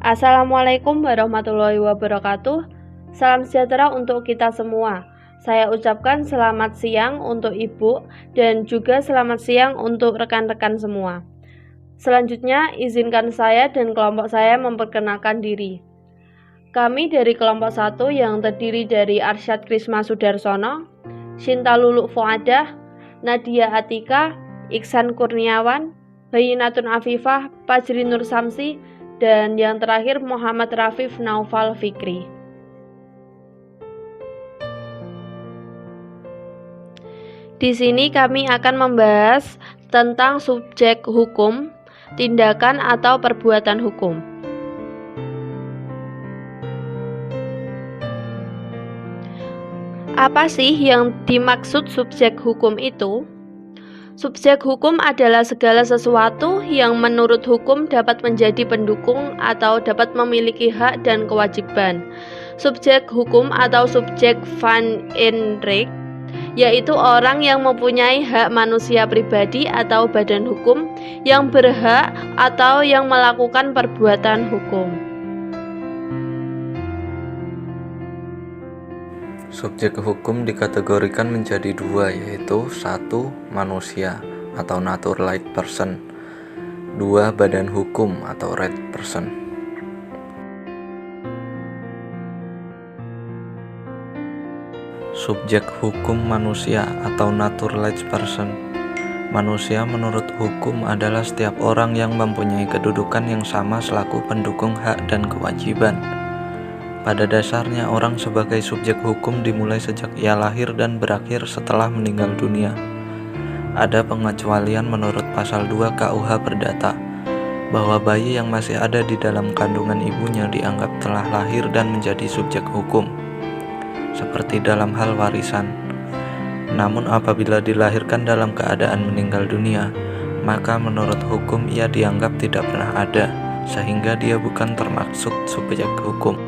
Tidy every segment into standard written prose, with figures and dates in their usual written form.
Assalamualaikum warahmatullahi wabarakatuh. Salam sejahtera untuk kita semua. Saya ucapkan selamat siang untuk Ibu dan juga selamat siang untuk rekan-rekan semua. Selanjutnya, izinkan saya dan kelompok saya memperkenalkan diri. Kami dari kelompok 1 yang terdiri dari Arsyad Krisma Sudarsono, Shinta Luluk Fuadah, Nadia Atika, Iksan Kurniawan, Bayinatun Afifah, Fajri Nur Samsi, dan yang terakhir Muhammad Rafif Naufal Fikri. Di sini kami akan membahas tentang subjek hukum, tindakan atau perbuatan hukum. Apa sih yang dimaksud subjek hukum itu? Subjek hukum adalah segala sesuatu yang menurut hukum dapat menjadi pendukung atau dapat memiliki hak dan kewajiban. Subjek hukum atau subjek van in Recht yaitu orang yang mempunyai hak manusia pribadi atau badan hukum yang berhak atau yang melakukan perbuatan hukum. Subjek hukum dikategorikan menjadi dua, yaitu 1. Manusia atau naturalized person, 2. Badan hukum atau right person. Subjek hukum manusia atau naturalized person. Manusia menurut hukum adalah setiap orang yang mempunyai kedudukan yang sama selaku pendukung hak dan kewajiban. Pada dasarnya, orang sebagai subjek hukum dimulai sejak ia lahir dan berakhir setelah meninggal dunia. Ada pengecualian menurut pasal 2 KUH Perdata, bahwa bayi yang masih ada di dalam kandungan ibunya dianggap telah lahir dan menjadi subjek hukum, seperti dalam hal warisan. Namun apabila dilahirkan dalam keadaan meninggal dunia, maka menurut hukum ia dianggap tidak pernah ada, sehingga dia bukan termasuk subjek hukum.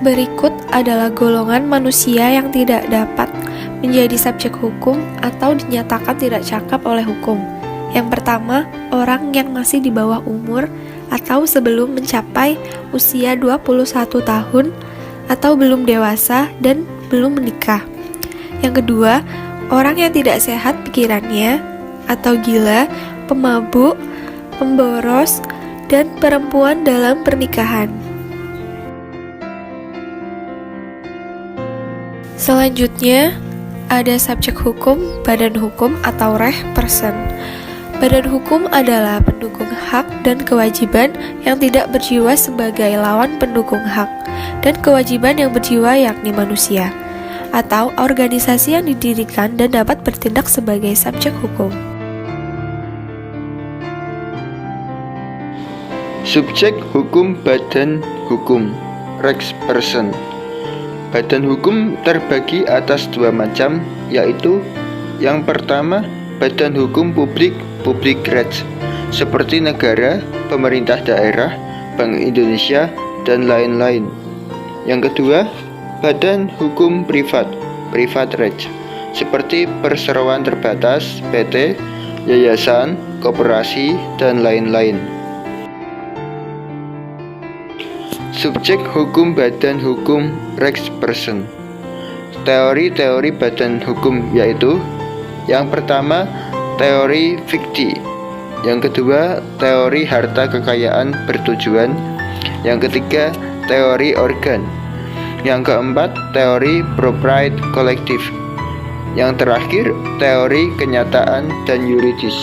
Berikut adalah golongan manusia yang tidak dapat menjadi subjek hukum atau dinyatakan tidak cakap oleh hukum. Yang pertama, orang yang masih di bawah umur atau sebelum mencapai usia 21 tahun atau belum dewasa dan belum menikah. Yang kedua, orang yang tidak sehat pikirannya atau gila, pemabuk, pemboros, dan perempuan dalam pernikahan. Selanjutnya, ada subjek hukum, badan hukum atau reh person. Badan hukum adalah pendukung hak dan kewajiban yang tidak berjiwa sebagai lawan pendukung hak dan kewajiban yang berjiwa yakni manusia, atau organisasi yang didirikan dan dapat bertindak sebagai subjek hukum. Subjek hukum badan hukum, recht person. Badan hukum terbagi atas dua macam, yaitu yang pertama, badan hukum publik, public recht, seperti negara, pemerintah daerah, Bank Indonesia, dan lain-lain. Yang kedua, badan hukum privat, private recht, seperti perseroan terbatas, PT, yayasan, koperasi, dan lain-lain. Subjek hukum badan hukum recht person. Teori-teori badan hukum yaitu: yang pertama, teori fikti; yang kedua, teori harta kekayaan bertujuan; yang ketiga, teori organ; yang keempat, teori propriety kolektif; yang terakhir, teori kenyataan dan yuridis.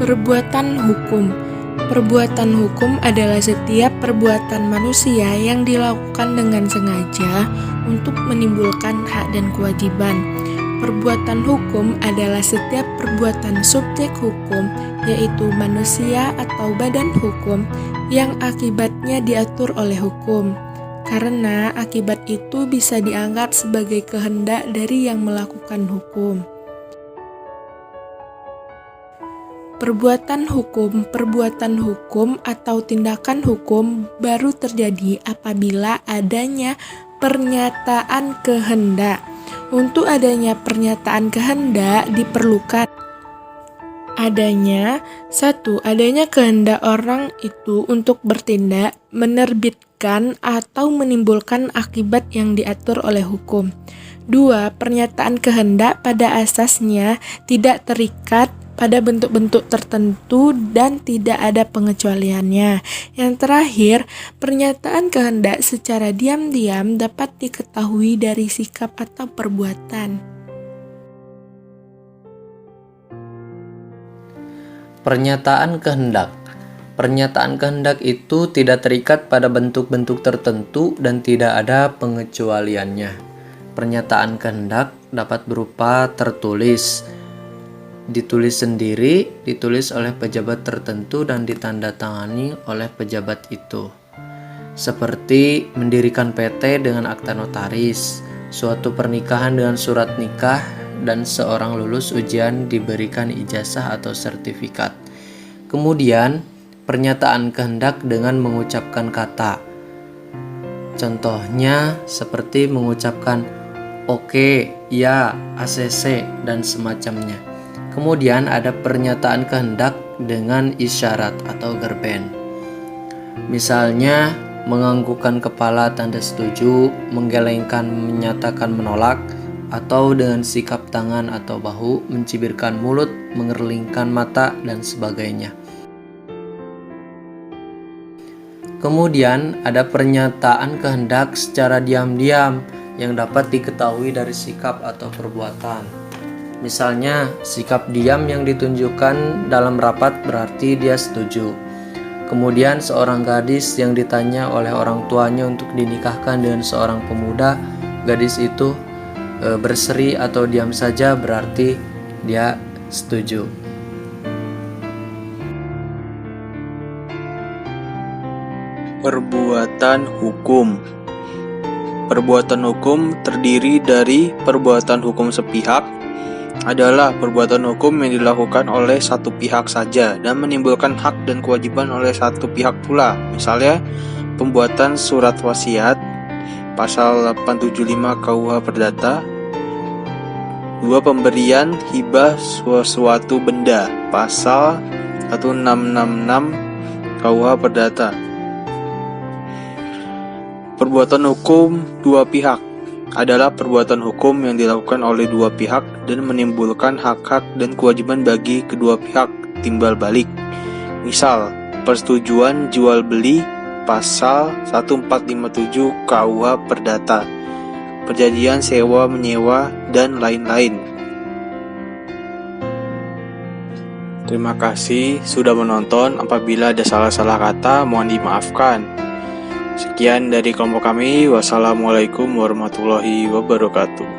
Perbuatan hukum. Perbuatan hukum adalah setiap perbuatan manusia yang dilakukan dengan sengaja untuk menimbulkan hak dan kewajiban. Perbuatan hukum adalah setiap perbuatan subjek hukum, yaitu manusia atau badan hukum, yang akibatnya diatur oleh hukum. Karena akibat itu bisa dianggap sebagai kehendak dari yang melakukan hukum. Perbuatan hukum atau tindakan hukum baru terjadi apabila adanya pernyataan kehendak. Untuk adanya pernyataan kehendak diperlukan adanya adanya kehendak orang itu untuk bertindak, menerbitkan atau menimbulkan akibat yang diatur oleh hukum. 2. Pernyataan kehendak pada asasnya tidak terikat pada bentuk-bentuk tertentu dan tidak ada pengecualiannya. Yang terakhir, pernyataan kehendak secara diam-diam dapat diketahui dari sikap atau perbuatan. Pernyataan kehendak. Pernyataan kehendak itu tidak terikat pada bentuk-bentuk tertentu dan tidak ada pengecualiannya. Pernyataan kehendak dapat berupa tertulis, ditulis sendiri, ditulis oleh pejabat tertentu dan ditandatangani oleh pejabat itu. Seperti mendirikan PT dengan akta notaris, suatu pernikahan dengan surat nikah, dan seorang lulus ujian diberikan ijazah atau sertifikat. Kemudian, pernyataan kehendak dengan mengucapkan kata. Contohnya seperti mengucapkan oke, ya, ACC, dan semacamnya. Kemudian ada pernyataan kehendak dengan isyarat atau gerben. Misalnya, menganggukkan kepala tanda setuju, menggelengkan menyatakan menolak, atau dengan sikap tangan atau bahu, mencibirkan mulut, mengerlingkan mata, dan sebagainya. Kemudian ada pernyataan kehendak secara diam-diam yang dapat diketahui dari sikap atau perbuatan. Misalnya, sikap diam yang ditunjukkan dalam rapat berarti dia setuju. Kemudian seorang gadis yang ditanya oleh orang tuanya untuk dinikahkan dengan seorang pemuda, gadis itu berseri atau diam saja berarti dia setuju. Perbuatan hukum. Perbuatan hukum terdiri dari perbuatan hukum sepihak, adalah perbuatan hukum yang dilakukan oleh satu pihak saja dan menimbulkan hak dan kewajiban oleh satu pihak pula. Misalnya, pembuatan surat wasiat, pasal 875 KUH Perdata. 2. Pemberian hibah suatu benda, pasal 1666 KUH Perdata. Perbuatan hukum dua pihak adalah perbuatan hukum yang dilakukan oleh dua pihak dan menimbulkan hak-hak dan kewajiban bagi kedua pihak timbal balik. Misal, persetujuan jual beli, pasal 1457 KUH Perdata, perjanjian sewa menyewa, dan lain-lain. Terima kasih sudah menonton. Apabila ada salah-salah kata, mohon dimaafkan. Sekian dari kelompok kami. Wassalamualaikum warahmatullahi wabarakatuh.